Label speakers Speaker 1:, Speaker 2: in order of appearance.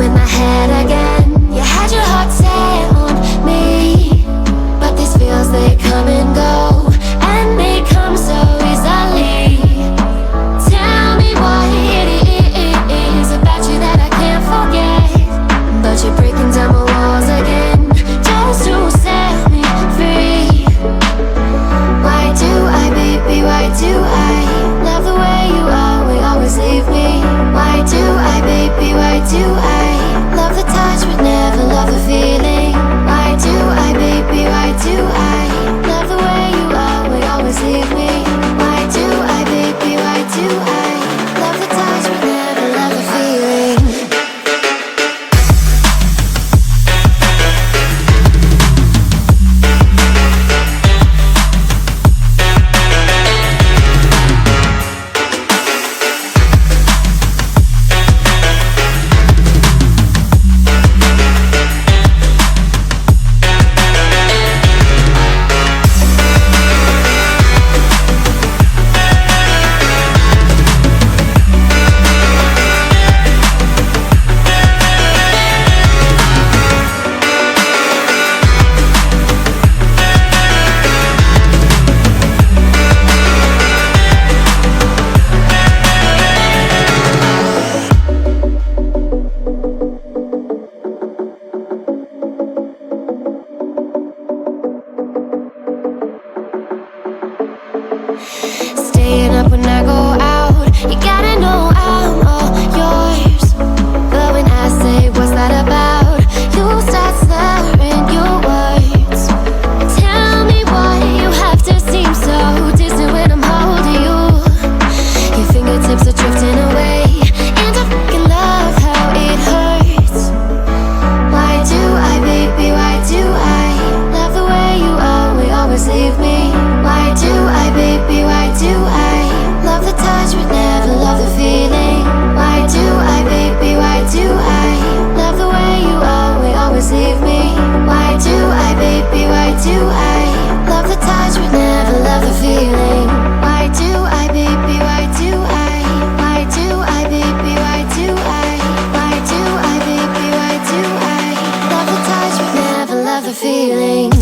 Speaker 1: in my head again. You had your heart set on me, but these feels, they come and go, and they come so easily. Tell me what it is about you that I can't forget, but you're breaking down my walls again, just to set me free. Why do I, baby, why do I love the way you always leave me? Why do I, baby, why do I love the touch but never love the feeling? Why do I, baby, why do I love the way you always leave me? Why do I, baby, why do I love the touch but never love the feeling? Staying up when I go out, you gotta know I'm all yours. But when I say what's that about, you start slurring your words. Tell me why you have to seem so distant when I'm holding you. Your fingertips are drifting away, and I fucking love how it hurts. Why do I, baby, why do I love the way you always leave me? Why do I, baby, why do I love the touch but never love the feeling? Why do I, baby, why do I love the way you always leave me? Why do I, baby, why do I love the touch but never love the feeling? Why do I, baby, why do I? Why do I, baby, why do I? Why do I, baby, why do I love the touch but never love the feeling?